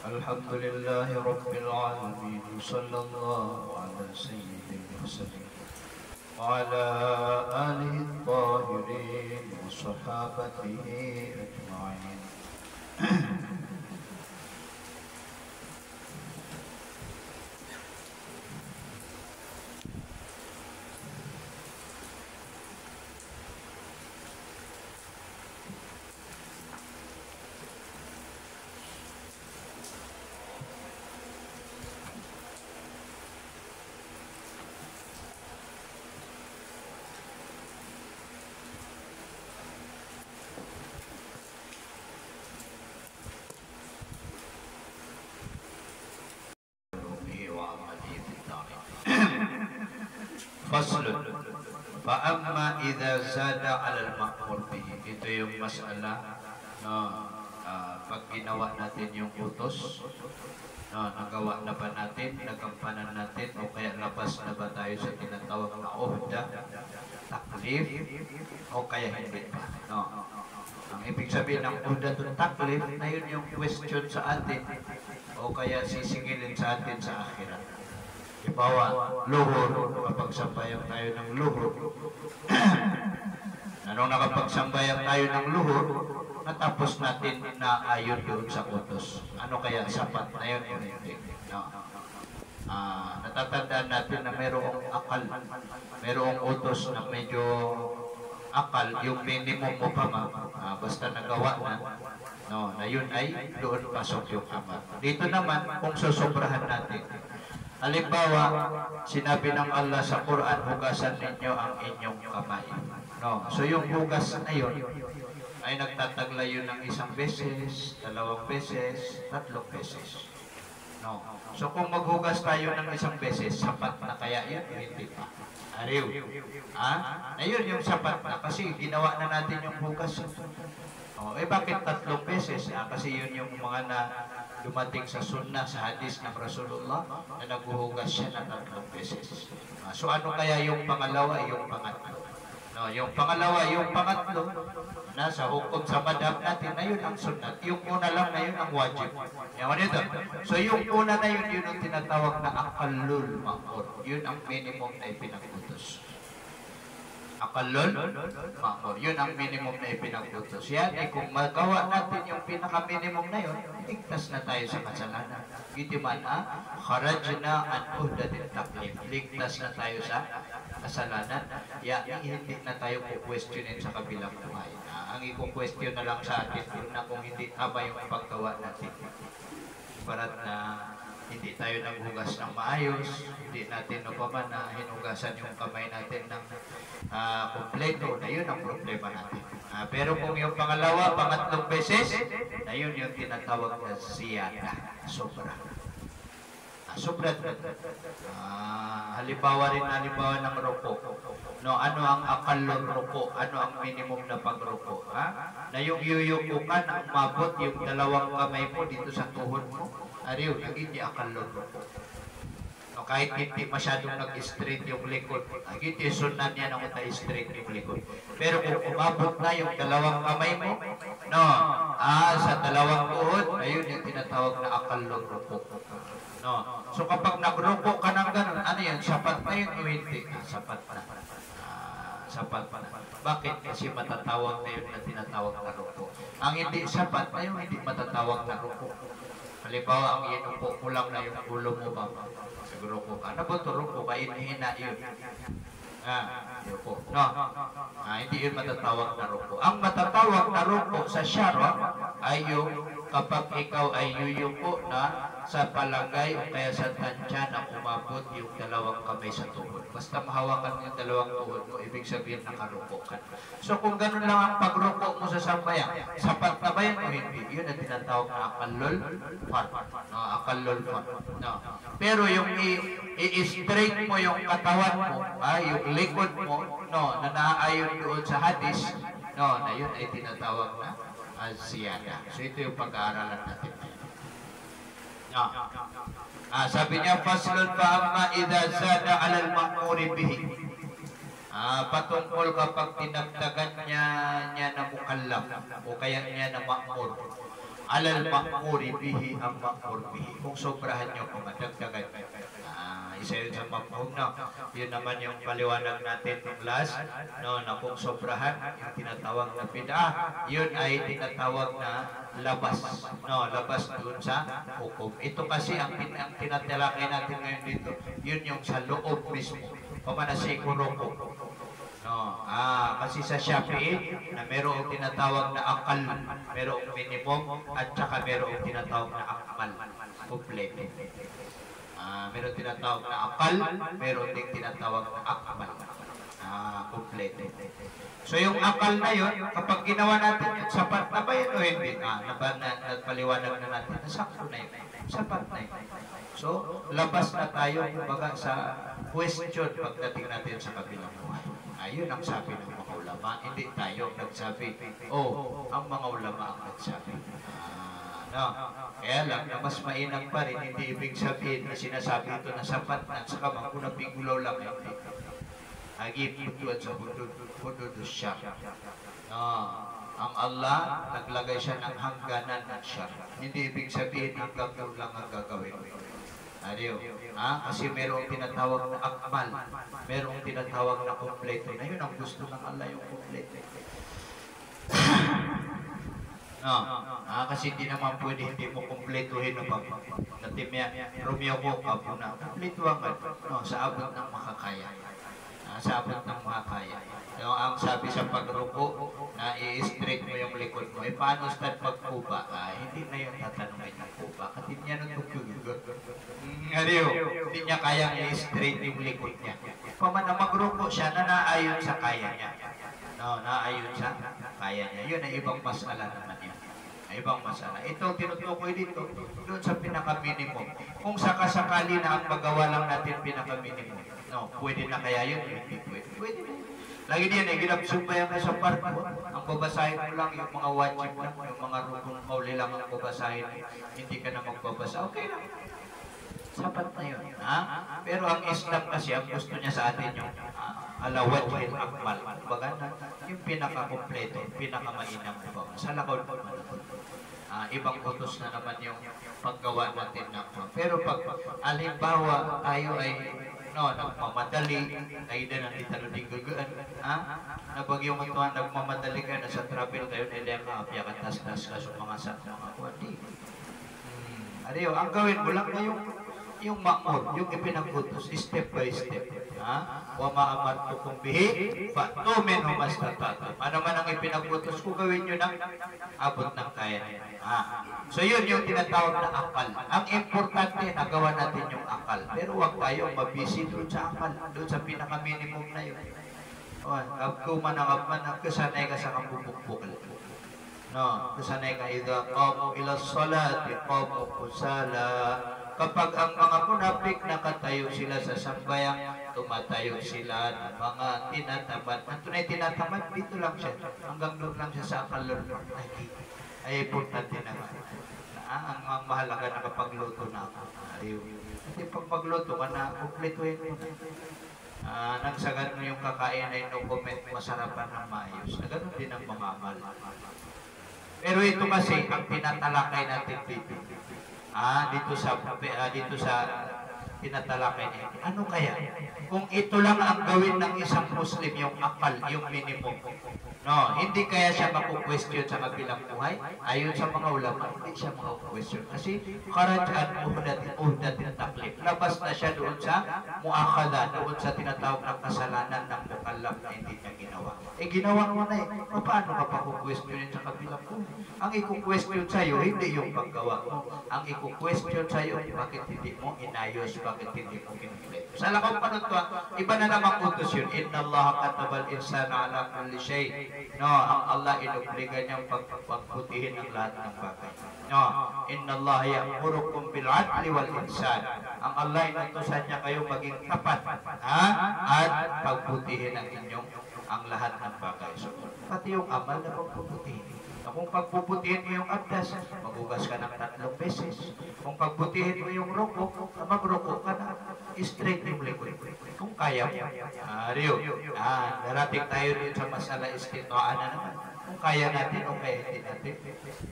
الحمد لله رب العالمين صلى الله على سيد المرسلين وعلى آله الطاهرين وصحابته أجمعين. Faslun. Fa'amma idza zada 'alal ma'mur bihi. Ito yung mas'ala pag ginawa natin yung utos, nagawa na ba natin, nagampanan natin, o kaya labas na ba tayo sa tinatawag na uhda, taklif, o kaya hindi pa. Ang ibig sabihin ng uhda to taklif, na yun yung question sa atin, o kaya sisingilin sa atin sa akhirat. Ibawa, luhur, nakapagsambayan tayo ng luhur. Anong nakapagsambayan tayo ng luhur, natapos natin na ayon doon sa utos. Ano kaya sapat na yun o hindi? Natatandaan natin na mayroong akal, mayroong utos na medyo akal, yung minimum mo pa basta nagawa na yun ay doon pasok yung amal. Dito naman, kung susobrahan natin, halimbawa, sinabi ng Allah sa Quran, hugasan ninyo ang inyong kamay. So yung hugas na yun ay nagtatagla yun ng isang beses, dalawang beses, tatlong beses. So kung maghugas tayo ng isang beses, sapat na kaya yun? Hindi pa. Ariw. Ayun yung sapat na kasi ginawa na natin yung hugas. Bakit tatlong beses? Kasi yun yung mga na dumating sa sunnah, sa hadis ng Rasulullah na naghuhugas siya ng tatlong beses. So ano kaya yung pangalawa, yung pangatlo? Yung pangalawa, yung pangatlo, nasa hukom sa madhab natin na yun ang sunnat. Yung una lang na yun ang wajib. So yung una na yun, yun ang tinatawag na aqallul ma'mur. Yun ang minimum na ipinagutos. Aqallul ma'mur. Yun ang minimum na ipinagutos. Yan ay kung magawa natin yung pinaka-minimum na yun, ligtas na tayo sa kasalanan. Gitiman kharajna an uhdatit taklif. Ligtas na tayo sa kasalanan. Hindi na tayo po-questionin sa kabilang buhay. Ang i-question na lang sa atin yun na kung hindi tama yung paggawa natin. Parat na hindi tayo naghugas ng maayos, hindi natin napaman na hinugasan yung kamay natin ng kompleto, na yun ang problema natin. Pero kung yung pangalawa, pangatlong beses, na yun yung tinatawag na ziyada, sobra. Sobra. Halimbawa ng ruko. Ano ang aqallul ruko? Ano ang minimum na pagruko? Na yung yuyuko ka na umabot yung dalawang kamay mo dito sa tuhod mo, ariw, hindi aqallul ruko. Kahit hindi masyadong nag-straight yung likod, hindi sunan niya na straight yung likod. Pero kung umabot na yung dalawang kamay mo, sa dalawang tuhod, ayun yung tinatawag na aqallul ruko. So kapag nagruko ka ng ganun, ano yan? Sapat na yun o hindi? Sapat na. Sapat na. Bakit? Kasi matatawag na yun na tinatawag na ruko. Ang hindi sapat na yun, hindi matatawag na ruko. Halimbawa, ang inupo mo lang na yung ulo mo ba? Nagruko ka. Ano ba ito ruko? Kainihina yun. Ruko. Hindi yun matatawag na ruko. Ang matatawag na ruko sa syara ay yung kapag ikaw ay yuyuko na sa palagay o kaya sa tansya na umabot yung dalawang kamay sa tuhod. Basta mahawakan yung dalawang tuhod mo, ibig sabihin nakaruko ka. So kung ganun lang ang pagruko mo sa sambayan, sapat na ba yun o hindi? Yun ang tinatawag na aqallul fard. Aqallul fard. Pero yung i-straight mo yung katawan mo, yung likod mo, na naayon doon sa hadis, na yun ay tinatawag na az-ziyada. So ito yung pag-aaralan natin. Sabi niya, faslun fa amma idza zada 'alal ma'muri bihi. Patungkol kapag tinagdagan niya na mukallaf o kaya niya na ma'mur. alal ma'muri bihi ang ma'mur bihi. Kung sobrahan nyo, kung madagdagan. Isa yun sa mafhum, no? Yun naman yung paliwanag natin ng last, no, na kung sobrahan, yung tinatawag na bid'ah, yun ay tinatawag na labas, no, labas dun sa hukom. Ito kasi ang tinatalakay natin ngayon dito, yun yung sa loob mismo, pamanasiguro ko. No, kasi sa Shafi'i na merong tinatawag na akal, merong minimum, at saka merong tinatawag na akmal, kompleto. Meron tinatawag na akal, meron din tinatawag na akmal. Kompleto. So yung akal na yun, kapag ginawa natin yun, sapat na ba yun o hindi? Nagpaliwanag na natin, nasakto na yun. Sapat na yun. So, labas na tayo, kumbaga sa question pagdating natin sa kabilang buhay. Ayun ang sabi ng mga ulama. Hindi tayo nagsabi, ang mga ulama ang nagsabi. No. Kaya lang na mas mainam pa rin, hindi ibig sabihin na sinasabi ito na sapat na sa kamang kung nabigulaw lang hindi. Agib tutuan sa hudud syar. No. Ang Allah, naglagay siya ng hangganan ng syar. Hindi ibig sabihin hanggang doon lang ang gagawin. Adiyo. Kasi merong tinatawag na akmal, merong tinatawag na kompleto. Na yun ang gusto ng Allah, yung kompleto. No, kasi hindi naman pwede hindi mo kumpletuhin ng natimya, Romeo ko, apo na, kumpletuhan ka, no, sa abot ng makakaya. Sa abot ng makakaya. No, ang sabi sa pagruko, na i-straight mo yung likod mo, paano sa pagkuba? Hindi na yung tatanungin ng kuba, kasi niya nung tugtog. Hindi niya kayang i-straight yung likod niya. Pamana magruko siya na naayon sa kaya niya. No, naayon sa kaya niya. Yun ay ibang masala naman yan. Ay ibang masala. Ito, tinutukoy dito, doon sa pinaka-minimum. Kung sakasakali na ang magawa lang natin pinaka-minimum, no, pwede na kaya yun? Hindi pwede. Pwede na. Lagi din, ginabsumbayan ka sa park mo. Ang babasahin mo lang, yung mga wajib lang, yung mga rukun mauli lang ang babasahin. Hindi ka na magbabasa. Okay lang. Sapat na yun. Pero ang Islam kasi, ang gusto niya sa atin yung ala wajhil akmal. Baga na, yung pinaka-kompleto, pinaka-mainam po. Sa lakaw naman. Ibang utos na naman yung paggawa natin ng pero pag alimbawa tayo ay nagmamadali, tayo din ang italuding gugaan, nabagyo mo ito nagmamadali ka na sa travel kayo, nila ka, piyakantas-tas ka sa mga kuwadi. Ariyo, ang gawin mo lang na yung ma'mur, yung ipinag-utos, step by step. Wa ma'amartukum bihi fa'tu minhu mastata'tum. Ano man ang ipinag-utos ko, gawin nyo ng abot ng kaya niya. So yun yung tinatawag na akal. Ang importante, nagawa natin yung akal. Pero huwag tayong mabisi doon sa akal, doon sa pinaka-minimum na yun. Kung manangap man, kasanay ka sa kabubukbukal. No, kasanay ka, idha qamu ila salati qamu kusala. Kapag ang mga munafik nakatayo sila sa sambayang, tumatayo sila ng mga tinatamad. Ang tunay tinatamad, dito lang siya. Hanggang doon lang siya sa akalor. Ay importante naman. Ang mahalaga na kapag luto na ako. Kasi pag magluto ka na, kumpletuhin mo na. Nang sagad mo yung kakain ay no comment, masarapan ng maayos. Na ganun din ang mamamal. Pero ito kasi, ang pinatalakay natin dito. Dito sa tinatalakay niya. Ano kaya? Kung ito lang ang gawin ng isang Muslim, yung akal, yung minimum. No, hindi kaya siya maku-question sa kabilang buhay. Ayon sa mga ulama, hindi siya maku-question. Kasi karajaan uhdatin taklif. Labas na siya doon sa muakada, doon sa tinatawag na kasalanan ng mukallaf na hindi niya ginawa. Ginawa mo na paano ka pa ku-questionin sa kabilang buhay? Ang i-question sa'yo, hindi yung paggawa mo. Ang i-question sa'yo, bakit hindi mo inayos, bakit hindi mo kinumpleto. Sa lakang panuntuan, iba na namang utos yun. Inna Allah katabal insana ala kulli shay. No, ang Allah inobliga niyang pagputihin ang lahat ng bagay. No, inna Allah ya'murukum bil adli wal ihsan. Ang Allah inutusan niya kayo maging tapat, at pagputihin ang inyong ang lahat ng bagay. So, pati yung amal na pagpuputihin. Kung pagpuputihin mo yung abdas, magugas ka ng 3 beses. Kung pagputihin mo yung ruko, magruko ka na, straight yung likod. Kung kaya mo. Darating tayo rin sa masala istitoan na naman. Kung kaya natin o kaya hindi natin,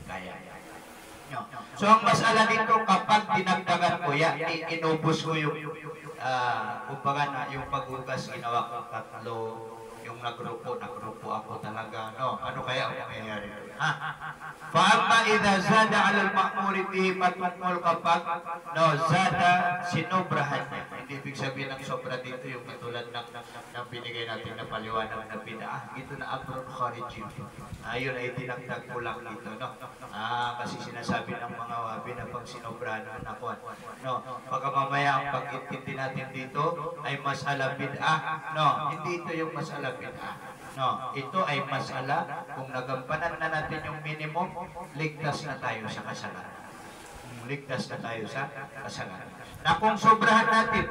kaya. No. So ang masala dito, kapag dinagdagan ko yan, inubos ko yung kumbaga na yung paghugas, ginawa ko tatlo, yung nagrupo ako talaga, no? Ano kaya ang mangyayari? Fa'amma idha zada alal ma'muri bihi patungkol kapag zada sinobrahan niya. Hindi ibig sabihin ng sobra dito yung katulad ng binigay natin na paliwanag na bid'ah. Ito na amrun khariji. Ayun ay dinagdag ko lang dito, no? Kasi sinasabi ng mga wabi na pag sinobrahan ng nakuan. No, pagka mamaya ang pag-intindi natin dito ay masala bid'ah. No, hindi ito yung masala bid'ah. No, ito ay masala kung nagampanan na natin yung minimum, ligtas na tayo sa kasalanan. Ligtas na tayo sa kasalanan. Na kung sobrahan natin,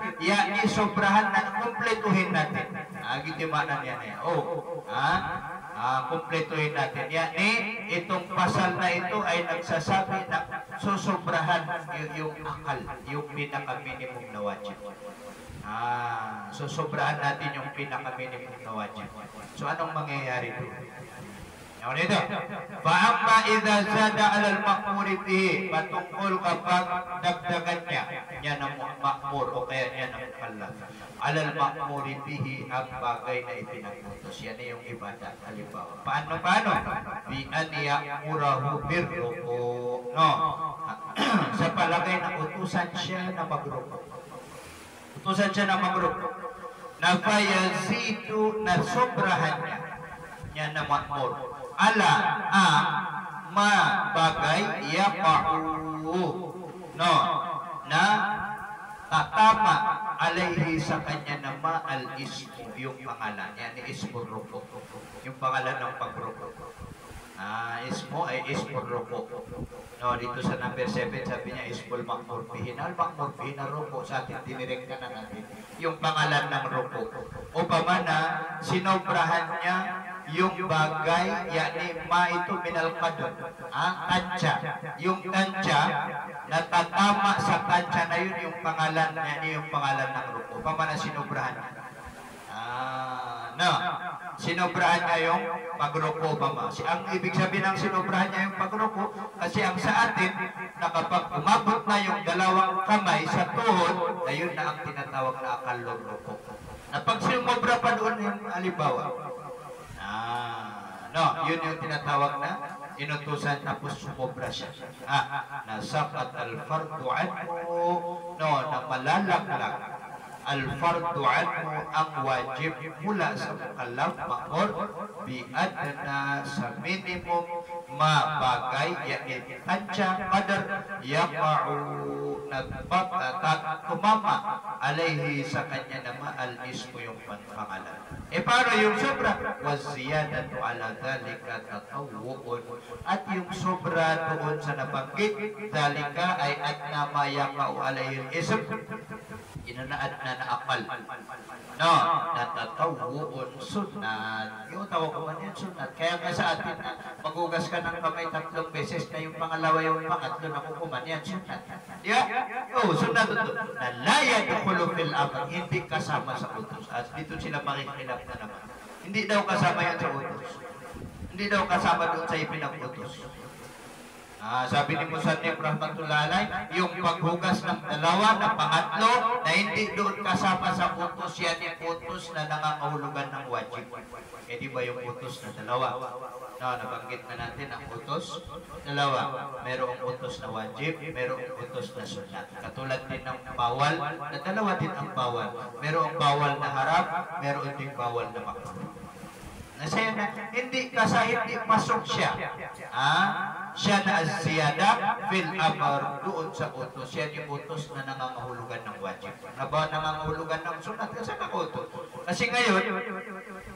sobrahan na, kumpletuhin natin. Gitimanan yan eh. Kumpletuhin natin. Itong pasal na ito ay nagsasabi na susobrahan yung akal, yung pinaka-minimum na wajib. So sobrahan natin yung pinaka-minimum na wajib. So anong mangyayari doon? Ano ito? Fa'amma idha zada alal ma'muri bihi, patungkol kapag dagdagan niya, yan ang ma'mur o kaya yan ang mukallaf. Alal ma'muri bihi, ang bagay na ipinagputos. Yan yung ibadah. Halimbawa. Paano? Bi an ya'murahu birruku. No. Sa palagay na utusan siya na magruko. Utusan siya na magruko. Na fayazidu na sobrahan niya. Yan na ma'mur. Ala ang bagay yaqa'u, no, na tatama alayhi sa kanya na al-ismu, yung pangalan. Yan ismu ruko, yung pangalan ng pagruko. Ismu ay ismu ruko. No, dito sa number 7 sabi niya ismul ma'mur bihi. Al-ma'mur bihi na ruko, sa atin dinirekta na natin yung pangalan ng ruko. O pamana sinobrahan niya yung bagay, ito minal qadr, tansya. Yung tansya, natatama sa tansya na yun yung pangalan niya, yung pangalan ng ruko. Pamana sinobrahan niya. Sinobrahan niya yung pagruko, pama. Ang ibig sabihin ng sinobrahan niya yung pagruko, kasi ang sa atin, na kapag umabot na yung dalawang kamay sa tuhod, na yun na ang tinatawag na akalong ruko. Na pag sinumobra pa doon yung halimbawa, yun yung tinatawag na inutusan tapos sumobra siya. Nasakat al-fardu anhu, na malalaglag al-fardu anhu ang wajib mula sa mukallaf ma'mur biadna sa minimum bagay tansya qadar yaqa'u tumama alayhi sa kanya naman al-ismu yung pangalan. Paano yung sobra? Waziyadatu ala dhalika tatawu'un. At yung sobra doon sa nabanggit, dhalika ay at nama yaqa'u alayhi al-ism, inanaad na naakal. No, natatawu'un sunnat. Yung tawag ko man yan sunnat. Kaya nga sa atin, magugas ka ng kamay 3 beses na yung pangalawa yung pangatlo na kukuman yan sunnat. Sunnat ito. Na la yadkhulu fil amr, hindi kasama sa utos. At dito sila makikilap na naman. Hindi daw kasama yan sa utos. Hindi daw kasama doon sa ipinag-utos. Sabi ni Musannif rahmatullahi alayhi, yung paghugas ng dalawa na pangatlo na hindi doon kasama sa utos, yan yung utos na nangangahulugan ng wajib. Di ba yung utos na dalawa? Nabanggit na natin ang utos dalawa. Merong utos na wajib, merong utos na sunat. Katulad din ng bawal, na dalawa din ang bawal. Merong bawal na haram, meron din bawal na makruh. Nasaya na, hindi pasok siya. Siya na az-ziyada fil amr, doon sa utos. Yan yung utos na nangangahulugan ng wajib. Na ba nangangahulugan ng sunat? Kasi nakutos. Kasi ngayon,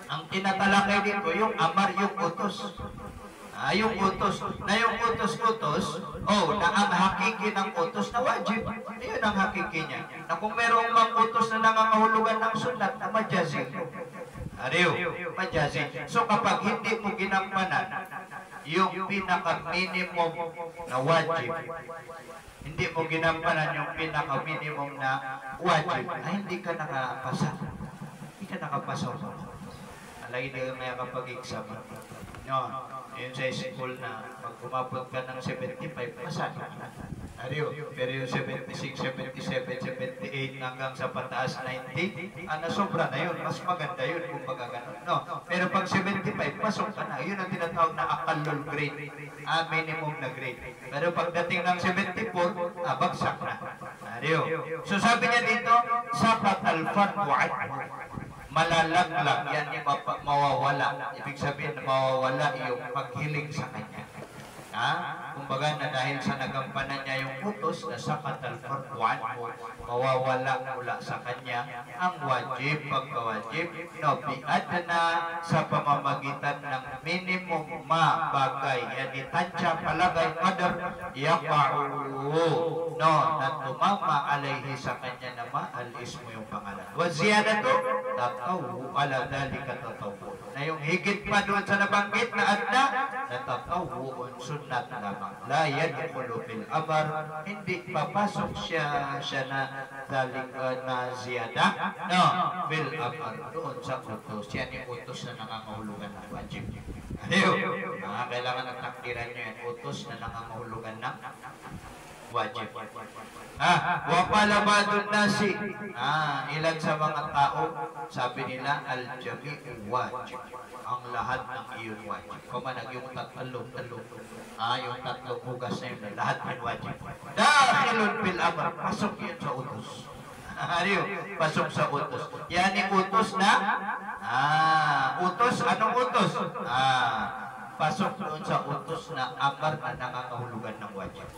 ang tinatalakay dito, yung amar, yung utos. Yung utos. Na yung utos-utos, na ang hakiki ng utos na wajib. Yun ang hakiki niya. Na kung merong mang utos na nangangahulugan ng sunat, na majazi. Majazi. So kapag hindi mo ginampanan yung pinaka-minimum na wajib, hindi mo ginampanan yung pinaka-minimum na wajib, ay hindi ka nakapasa. Hindi ka nakapasa. Alay na may kapag-exam. No, yun sa school na pag umabot ka ng 75, masali ka na. Ariyo, pero yung 76, 77, 78 hanggang sa pataas 90, nasobra na yun. Mas maganda yun kung baga ganun. No, pero pag 75, pasok ka na. Yun ang tinatawag na akalol grade. Minimum na grade. Pero pagdating ng 74, bagsak na. Ariyo. So sabi niya dito, sapat al-farbu'at. Malalaglag, yan yung mawawala. Ibig sabihin na mawawala yung paghiling sa kanya. Kumbaga na dahil sa nagampanan niya yung utos na sakat al-farbu'an, mawawala mula sa kanya ang wajib, pagkawajib, no, biadna sa pamamagitan ng minimum bagay. Yan itansya palagay qadar yaqa'u, no, na tumama alayhi sa kanya naman al-ismo yung pangalan. Wa ziyadatu tatawu ala dhalika tatawu. Na yung higit pa doon sa nabanggit na adna, natatawuun sunnat lamang. La yadkhulu bil amar, hindi papasok siya na dhalika na ziyada, no, bil amar, doon sa utos. Yan yung utos na nangangahulugan ng wajib. Ayaw, kailangan ng takdiran nyo yan, utos na nangangahulugan ng wajib. Wapalabadun nasi. Ilan sa mga tao, sabi nila, al-jami'u wajib. Ang lahat ng iyon wajib. Kumanag yung tatlong. Yung tatlong hugas na yun, lahat ng wajib. Dahilun bil amr, pasok yun sa utos. Ariyo, pasok sa utos. Yan yung utos na, utos, anong utos? Pasok doon sa utos na amar na nangangahulugan ng wajib.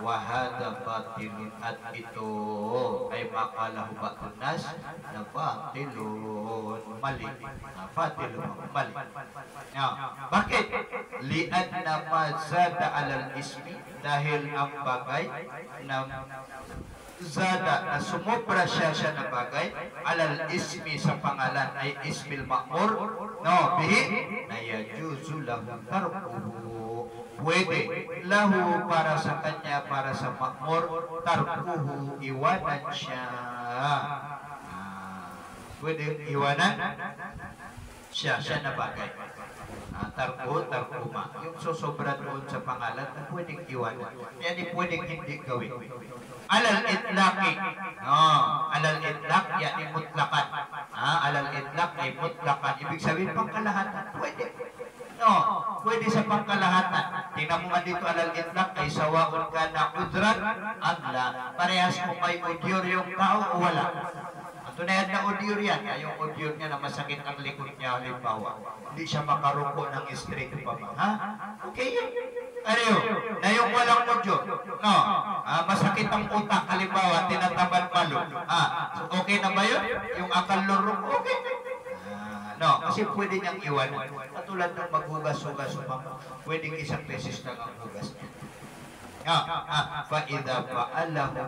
Wahada batilun, at ito ay makalahu batunas na batilun mali. Batilun mali. Bakit? Lian na mazada alal ismi, dahil ang bagay na zada na sumubra siya na bagay alal ismi sa pangalan ay ismil ma'mur, no, bihi na yajuzu lahu tarkuhu, pwede lahu para sa kanya, para sa makmur, tarkuhu, iwanan siya. Pwede iwanan siya na bagay. Tarkuhu, tarkuma. Yung susobra doon sa pangalan, pwedeng iwanan. Yan pwedeng hindi gawin. Alal itlaqi. Alal itlaq, yan ay mutlakan. Alal itlaq ay mutlakan. Ibig sabihin, pangkalahatan, pwede. No, pwede sa pangkalahatan. Tingnan mo nga dito, alal itlaq ay sawaun ka na udran, adla. Parehas kung may udyur yung tao o wala. Tunayad na udyur yan. Yung udyur niya na masakit ang likod niya, halimbawa. Hindi siya makaruko ng straight pa ba? Okay yun. Ariyo, na yung walang udyur. No, masakit ang utak, halimbawa, tinatamad malo. So okay na ba yun? Yung akal lurong, okay. No, kasi pwede niyang iwanan. Katulad ng maghugas-hugas, pwedeng isang beses lang ang hugas niya. Fa'idha fa'alahu,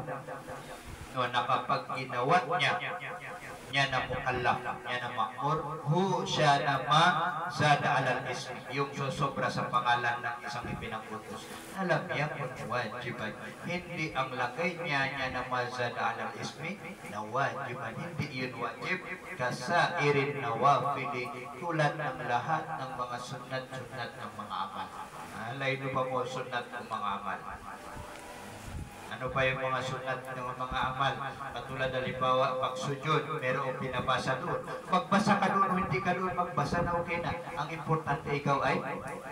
no, nakapag ginawa niya na mukallaf, niya na ma'mur, siya na zada alal ismi, yung susobra sa pangalan ng isang ipinangutos. Alam niya kung wajiban, hindi ang lagay niya na mazada alal ismi na wajiban, hindi yun wajib, kasairin na wafili, tulad ng lahat ng mga sunat-sunat ng mga amal. Alay no ba mo sunat ng mga amal? Ano pa yung mga sunat ng mga amal? Katulad halimbawa, pagsujud, merong pinabasa doon. Magbasa ka doon o hindi ka doon magbasa na okay na. Ang importante ikaw ay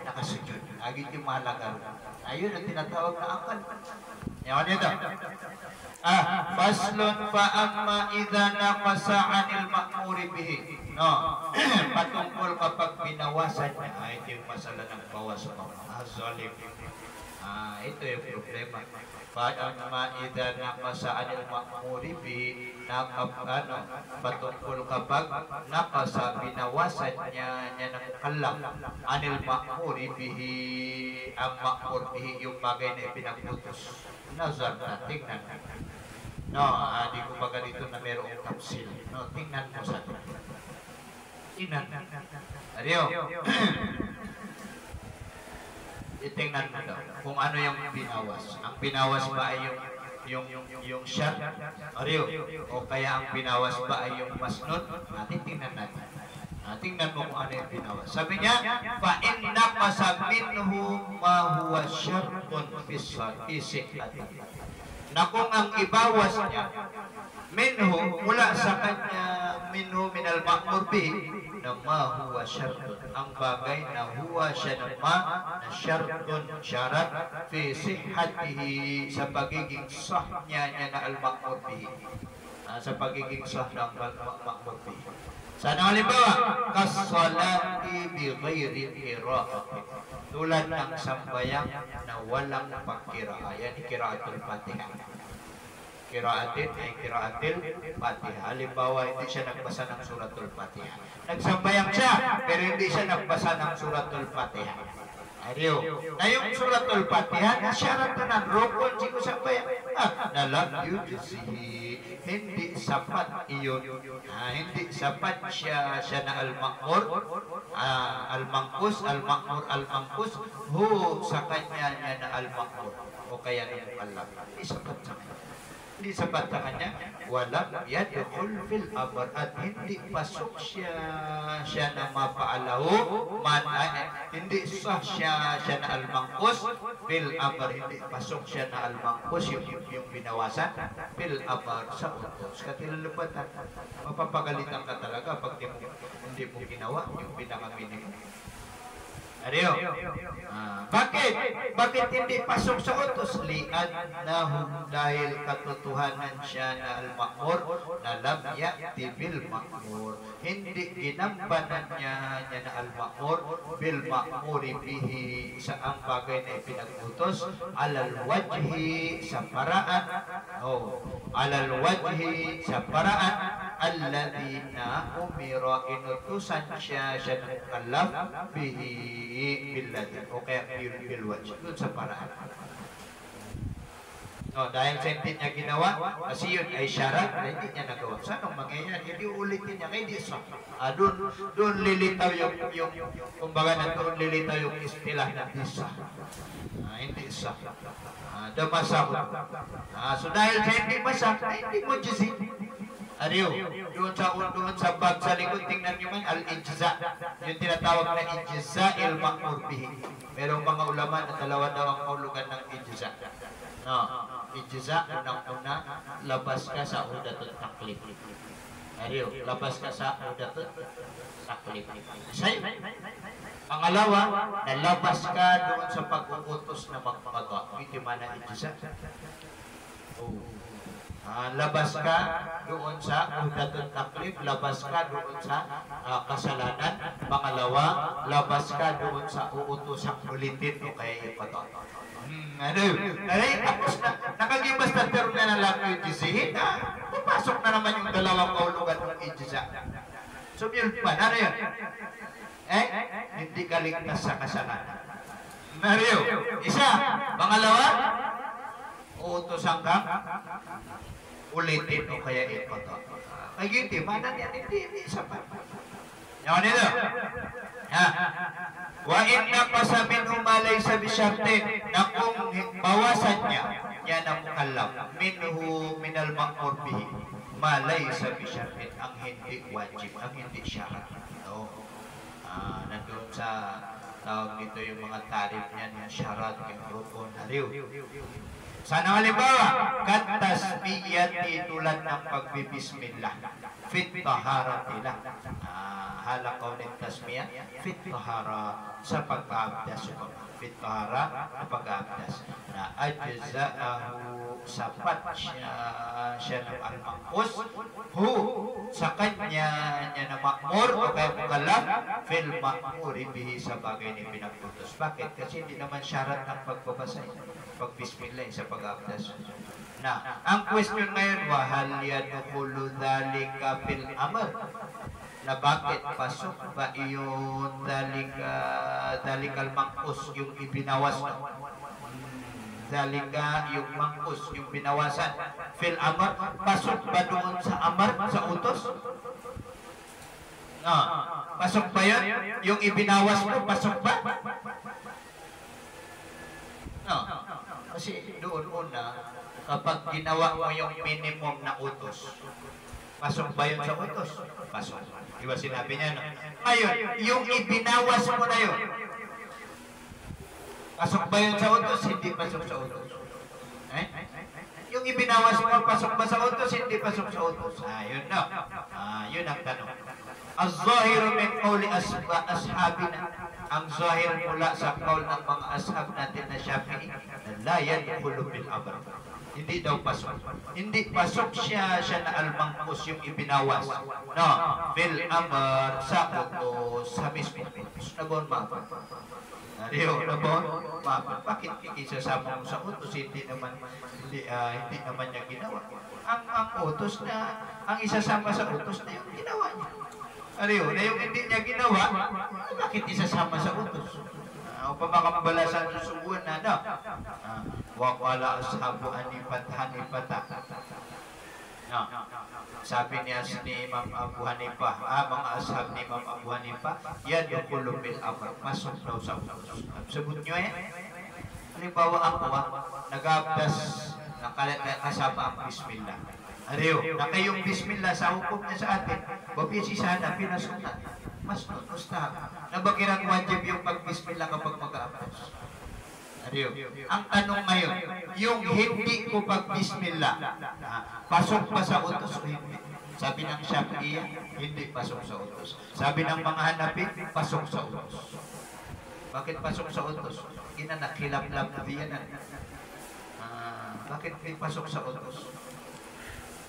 nakasujud. Agit yung mahalaga. Ayun ang tinatawag na akal. Yan ito. Faslun fa amma idha naqasa 'anil ma'muri bihi. No. Patungkol kapag binawasan niya, ito yung masala ng bawas mo. Zalim. Ito yung problema. Amma idha naqasa 'anil ma'muri bihi, patungkol kapag naqasa, binawasan niya ng kalam 'anil ma'muri bihi, ang ma'mur bihi yung bagay na ipinagutos. Nazar na, tingnan na. No, di ko baga dito na merong kapsil. No, tingnan mo sa ito. Tingnan. Ariyo. Itingnan mo daw kung ano yung binawas. Ang binawas ba ay yung shot? Ariyo. O kaya ang binawas ba ay yung masnod? Natin tingnan natin. Tingnan mo kung ano yung binawas. Sabi niya, فَإِنَّ قَسَ مِنْهُ مَا هُوَ شَرْطٌ فِي صِحَّتِهِ. Na kung ang ibawas niya, minhu, mula sa kanya, minhu minal ma'mur bihi, na ma huwa syartun, ang bagay na huwa siya na ma, na syartun, syarat, fi sihhatihi, sa pagiging sah niya na al-ma'mur bihi. Sa pagiging sah ng al-ma'mur bihi. Sana halimbawa, kasalati bi ghairi qira'ati, tulad ng sambayang na walang pagkira'a. Yan kiraatul Fatiha. Kiraatin ay kiraatil Fatiha. Halimbawa, hindi siya nagbasa ng suratul Fatiha. Nagsambayang siya, pero hindi siya nagbasa ng suratul Fatiha. Ariyo. Na yung suratul Fatiha, nasyarat na ng rukun, sigo sambayang. Nalam yujzihi. Hindi sapat iyon. Hindi sapat siya na al-ma'mur, al-mangkus, al-ma'mur, al-mangkus, sa kanya niya na al-ma'mur. O kaya na mukallaf. Hindi sapat sa kanya. Hindi sapat sa kanya. Walang yadkhul fil amr, at hindi pasok siya na mapaalahu, hindi sah siya na al-mangkus, fil amr, hindi pasok siya na al-mangkus, yung binawasan, fil amr, sa utos. Katilulupatan, mapapagalitan ka talaga pag hindi mo ginawa yung pinaka-minimum. Ariyo. Bakit? Bakit hindi pasok sa utos? Li'annahum, dahil katotohanan siya na al-ma'mur, na lam ya'ti bil ma'mur. Hindi ginampanan niya na al-ma'mur bil ma'muri bihi, sa ang bagay na ipinag-utos, alal wajhi, sa paraan, alal wajhi, sa paraan, alladhina umira, inutusan siya ng mukallaf bihi, billadin, o kaya bilwajh, doon sa paraan. Dahil sa hindi niya ginawa, kasi yun ay syarat na hindi niya nagawa. Saan mangyayari? Hindi ulitin niya, kaya di sa doon lilitaw yung kumbaga na doon lilitaw yung istilah na isa. Hindi isa. Damasahod. So dahil sa hindi masah, hindi mo jizin. Ariyo, doon sa bag sa likod, tingnan nyo man, al-ijza. Yung tinatawag na ijza il-ma'mur bihi. Merong mga ulama na dalawa daw ang kaulugan ng ijza. Ijza, unang-una, labas ka sa udatul taklif. Ariyo, labas ka sa udatul taklif. Pangalawa, nalabas ka doon sa pag-uutos na magpagawa. Hindi man na ijza. Labas ka doon sa udatul taklif, labas ka doon sa kasalanan. Pangalawa, labas ka doon sa uutusang ulitin o kaya ipatot. Tapos na, nakagibas na pero na lang yung ijzihin, pupasok na naman yung dalawang kaulugan ng ijza. So yun pa, ano yun? Hindi ka ligtas sa kasalanan. Mario, isa. Pangalawa, uutusan ka ulitin o kaya ipatot. Ay hindi, manan yan, hindi sapat. Yan nito. Wa inna qasamin umalay sa bisyarte, na kung bawasan niya, yan ang mukallaf, minhu minal ma'mur bihi, malay sa bisyarte, ang hindi wajib, ang hindi syarat. Nandun sa tawag dito yung mga tarif niyan, yung syarat, yung rukun, haliw. Sana halimbawa, katasmiyati, tulad ng pagbibismillah, fit taharati lang. Halakaw ng tasmiyah, fit tahara, sa pag-aabdas. Fit tahara, sa pag-aabdas. Na ajza'ahu, sapat siya ng al-mangkus, sa kanya niya na ma'mur, o kaya mukallaf, fil ma'muri bihi, sa bagay ni pinagtutos. Bakit? Kasi hindi naman syarat ng pagbabasay, pagbismillah sa pag-aabdas. Ang question ngayon, wahal yadkhulu dhalika fil amr, na bakit pasok ba iyon dalikal mangkus, yung ibinawas na dalika yung mangkus, yung binawasan, fil amr, pasok ba doon sa amr, sa utos? Pasok ba yun? Yung ibinawas mo, pasok ba? Kasi doon una, kapag ginawa mo yung minimum na utos, Pasok ba yun sa utos? Pasok. Diba sinabi niya, no? Ngayon, yung ibinawas mo na yun, pasok ba yun sa utos? Hindi pasok sa utos. Eh? Yung ibinawas mo, pasok ba sa utos? Hindi pasok sa utos. Yun na. Yun ang tanong. Az-zahiru min qawli ashabina. Ang zahir mula sa kaul ng mga ashab natin na Shafi'i, la yadkhulu bil amr. Hindi daw pasok. Hindi pasok siya na al-mangkus yung ibinawas. No, bil amr sa utos sa mismo. Nabon mapa. Nariyo, nabon mapa. Bakit isasama mo sa utos? Hindi naman niya ginawa. Ang utos na, ang isasama sa utos na yung ginawa niya. Ariyo, na yung hindi niya ginawa, bakit isasama sa utos? O pamakambala sa susubuan na, no? Wala ashabu hanipata. No. Sabi niya ni Imam Abu Hanifah, mga ashab ni Imam Abu Hanifah, yadkhulu bil amr, masuk daw sa utos. Sabot niyo halimbawa ako, nag-abdas, kasama ang bismillah. Ariyo, na kayong bismillah sa hukom niya sa atin, babisi sana pinasunat. Mas mustahab. Nabakirang wajib yung pag-bismillah kapag mag-aabdas. Ariyo, ang tanong ngayon, yung hindi ko pag-bismillah, pasok pa sa utos o hindi? Sabi ng Shafi'iyya, hindi pasok sa utos. Sabi ng mga Hanafi, pasok sa utos. Bakit pasok sa utos? Kinanakilam-lam diyan. Bakit may pasok sa utos?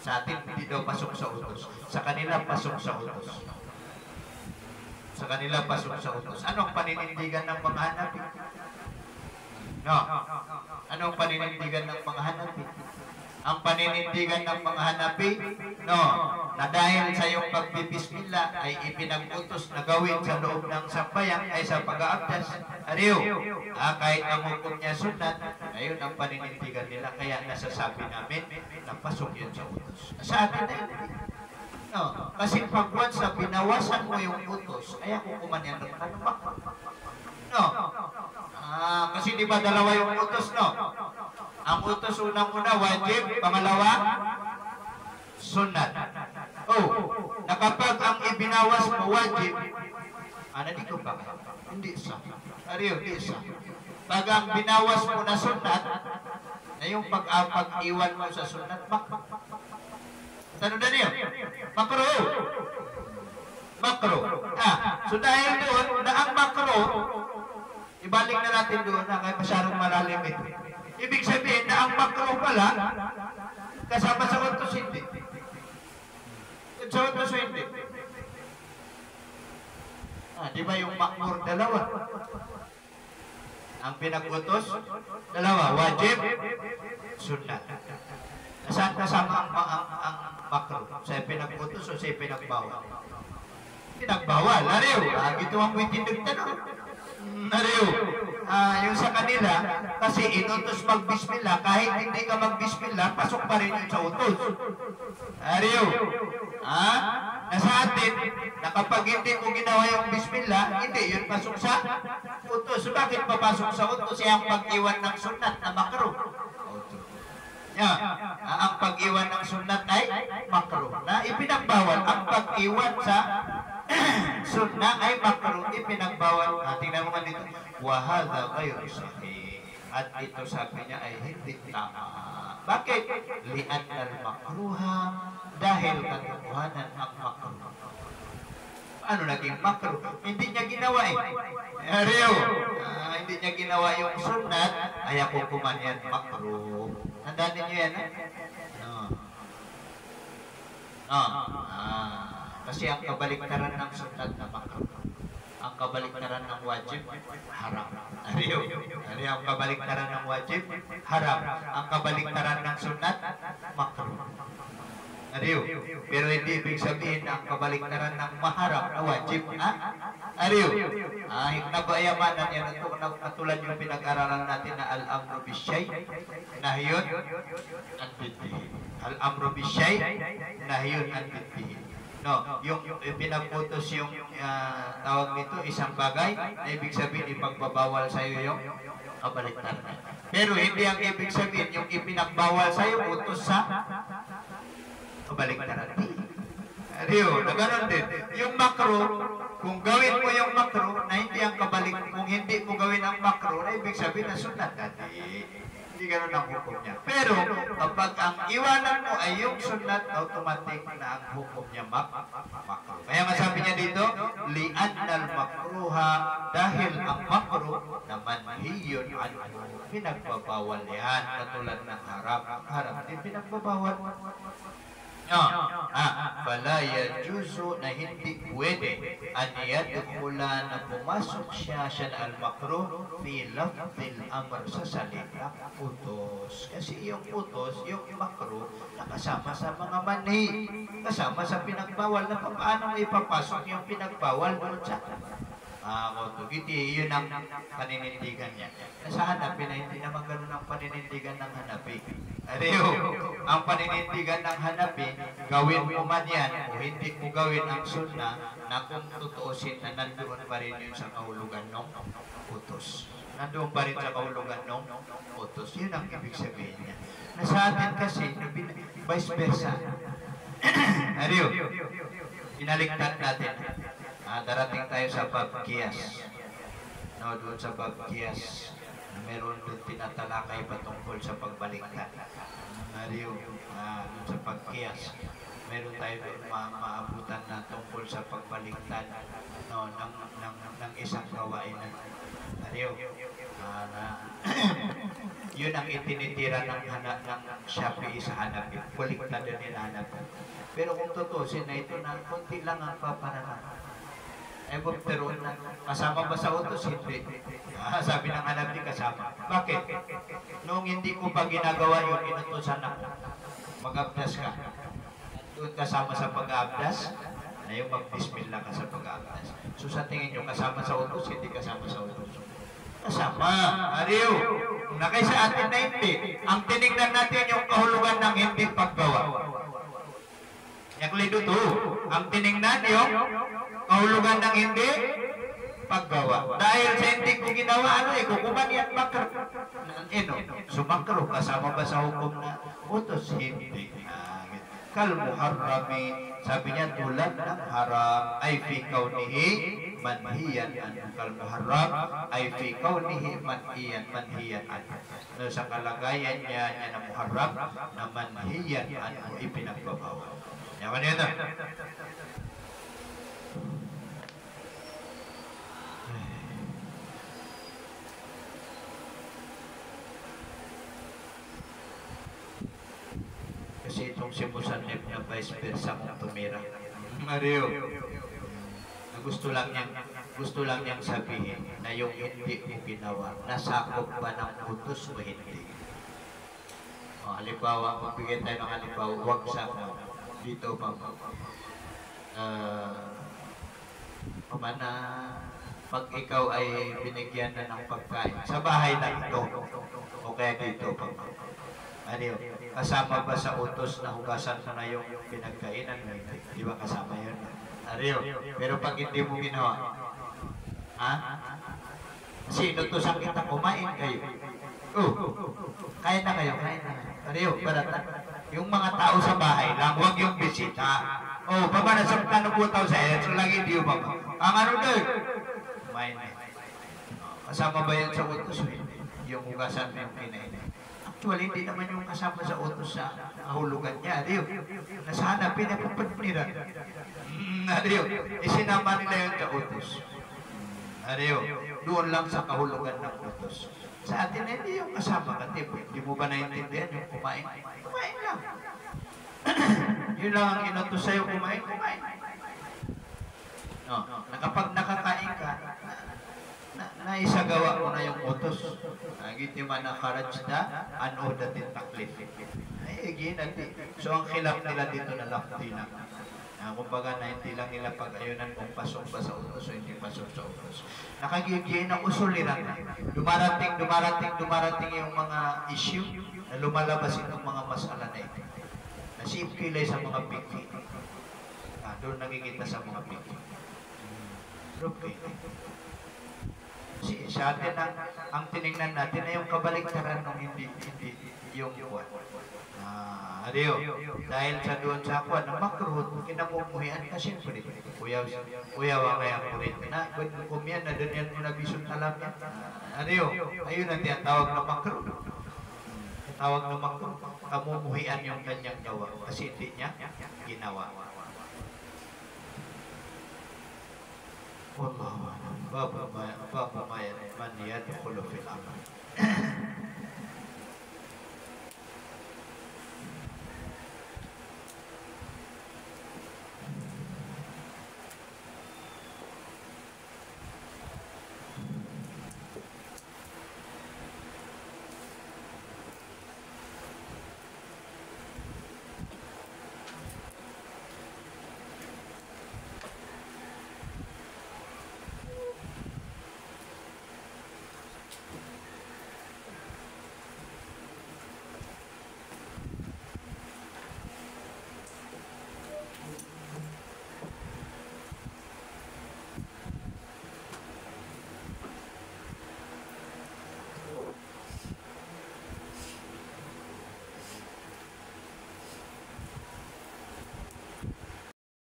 Sa atin, hindi daw pasok sa utos. Sa kanila, pasok sa utos. Sa kanila, pasok sa utos. Anong paninindigan ng mga Hanafi? No. Anong paninindigan ng mga Hanafi? Ang paninindigan ng mga Hanafi, no, na dahil sa iyong pagbibismillah ay ipinag-utos na gawin sa loob ng sampayan ay sa pag-aabdas. Ariyo, kahit ang hukom niya sunat, ayun ang paninindigan nila. Kaya nasasabi namin na pasok yun sa utos. Sa atin na yun. No, kasi pag once na binawasan mo yung utos, ay ako kumanyan ng kanumak. No. Kasi di ba dalawa yung utos, no? Ang utos unang-una wajib, pangalawa sunat. Na kapag ang ibinawas mo wajib, di ko ba? Hindi isa. Ariyo, hindi isa. Pag ang binawas mo na sunat, na yung pag-iwan mo sa sunat, tanong na niyo, makro. So dahil doon, na ang makro, ibalik na natin doon na kaya masyadong malalim ito. Ibig sabihin na ang makro pala, kasama sa utos hindi. Sa utos hindi. Di ba yung makmur dalawa? Ang pinag-utos, dalawa, wajib, sunnah. Saan kasama ang makro? Sa pinag-utos o sa pinagbawal? Pinagbawal, lariw. Ito ang witindag tanong. Nariyo, yung sa kanila, kasi inutos mag-bismillah, kahit hindi ka mag-bismillah, pasok pa rin yung sa utos. Nariyo, na sa atin, na kapag hindi mo ginawa yung bismillah, hindi, yun pasok sa utos. So, bakit papasok sa utos? Ang pag-iwan ng sunat na makro. Ang pag-iwan ng sunat ay makro. Na ipinagbawal ang pag-iwan sa sunnah ay makruh, ipinagbawal. Tingnan mo nga dito, wahada ghayru sahih. At ito sabi niya ay hindi tama. Bakit? Li'an al-makruha, dahil katotohanan ang makruh. Ano naging makruh? Hindi niya ginawa Ariyo, hindi niya ginawa yung sunnat, ay ako kumanyan makruh. Tandaan niyo yan, kasi ang kabaliktaran ng sunat na makruh, ang kabaliktaran ng wajib, haram. Ariyo, ang kabaliktaran ng wajib, haram. Ang kabaliktaran ng sunat, makruh. Ariyo, pero hindi ibig sabihin na ang kabaliktaran ng maharam na wajib, Ariyo, nabayamanan yan ito, katulad yung pinag-aralan natin na al-amru bisyay, nahyun, an bidbihi. Al-amru bisyay, nahyun, an bidbihi. No, yung pinag-utos yung tawag nito, isang bagay, na ibig sabihin ipagbabawal sa iyo yung kabaliktaran. Pero hindi ang ibig sabihin yung ipinagbawal sa iyo utos sa kabaliktaran. Ariyo, na ganun din. Yung makro, kung gawin mo yung makro, na hindi ang kabalik, kung hindi mo gawin ang makro, na ibig sabihin na sunat. Hindi ganun ang hukom niya. Pero, kapag ang iwanan mo ay yung sunat, automatic na ang hukom niya makro. Kaya masabi niya dito, li'annal makruha, dahil ang makro na manhiyun pinagbabawal yan. Katulad ng haram. Ang haram din pinagbabawal. Fala yajuzu na hindi pwede an yadkhula na pumasok siya na al-makruh fi lafzil amr sa salita utos. Kasi yung utos, yung makruh nakasama sa mga mani, kasama sa pinagbawal na paano mo ipapasok yung pinagbawal doon sa yun ang paninindigan niya. Sa Hanapi na hindi naman ganun ang paninindigan ng Hanapi. Ariyo, ang paninindigan ng Hanapi, gawin mo man yan o hindi mo gawin ang sunna na kung tutuusin na nandoon pa rin yun sa kahulugan ng utos. Nandoon pa rin sa kahulugan ng utos. Yun ang ibig sabihin niya. Na sa atin kasi, vice versa. Ariyo, inaliktad natin. Darating tayo sa Babkiyas. No, doon sa Babkiyas, meron doon tinatalakay patungkol sa pagbaliktad. Ariyo, doon sa Babkiyas, meron tayo doon maabutan na tungkol sa pagbaliktad ng isang gawain. Ariyo, yun ang itinitira ng Shafi'i sa Hanafi. Baliktad din nila Hanafi. Pero kung tutusin na ito na konti lang ang papananaman. Pero kasama ba sa utos? Hindi. Sabi ng Hanafi kasama. Bakit? Noong hindi ko pa ginagawa yun, inutusan ako. Mag-abdas ka. Doon kasama sa pag-abdas, na yung mag-bismillah ka sa pag-abdas. So sa tingin nyo, kasama sa utos, hindi kasama sa utos. Kasama. Ariyo. Kung nakay sa atin na hindi, ang tinignan natin yung kahulugan ng hindi paggawa. Yaklido to. Ang tinignan yung kahulugan ng hindi paggawa. Dahil sa hindi ko ginawa, kukuman yan makro. Sumakro, kasama ba sa hukom na utos? Hindi. Kal muharrami, sabi niya tulad ng haram ay fi kaunihi manhiyan anhu. Kal muharram ay fi kaunihi manhiyan anhu. No, sa kalagayan niya na muharram na manhiyan anhu ipinagbabawal. Yaman yun na. Kasi itong si Musanib na vice versa kung tumira. Mario, gusto lang niyang sabihin na yung hindi mo ginawa, nasakop ba ng utos o hindi? Halimbawa, magbigay tayo ng halimbawa, huwag sa dito pa. Pag ikaw ay binigyan na ng pagkain, sa bahay na ito, o kaya dito pa. Ano, kasama ba sa utos na hugasan mo na yung pinagkainan? Di ba kasama yun? Ariyo. Pero pag hindi mo ginawa, kasi inutusan kita, kumain kayo. Kain na kayo. Ariyo, barata. Yung mga tao sa bahay lang, huwag yung bisita. Baba na sa tanubutaw sa iyo, so lagi di ba? Ang ano doon? Kumain na. Kasama ba yan sa utos? Yung hugasan mo yung kinain. Actually, hindi naman yung kasama sa utos sa kahulugan niya. Ariyo, nasa Hanapi na pagpanira. Ariyo, isinama nila yun sa utos. Ariyo, doon lang sa kahulugan ng utos. Sa atin, hindi yung kasama ka. Hindi mo ba naiintindihan yung kumain? Kumain lang. Yun lang ang inutos sa'yo, kumain. No, kapag nakakain ka, naisagawa mo na yung utos. Giti man na karajda, ano datin taklif. So ang khilaf nila dito na lafti lang. Kumbaga na hindi lang nila pag-ayunan kung pasok ba sa utos o hindi pasok sa utos. Nakagigyan ng usuliran. Dumarating yung mga issue na lumalabas itong mga masala na ito. Nasipilay sa mga piki. Doon nakikita sa mga piki. Okay. Sa atin ang tinignan natin na yung kabaliktaran ng hindi yung buwan. Adiyo, dahil sa doon sa ako na makruh, kinamumuhian ka siyempre. Kuya kaya ko rin. Na, kumiyan na doon yan muna bisong talam yan. Adiyo, ayun ang tinatawag na makruh. Tawag na makruh, kamumuhian yung kanyang gawa kasi hindi niya ginawa. Wallahu a'lam. Babu ma yadkhulu fil amal.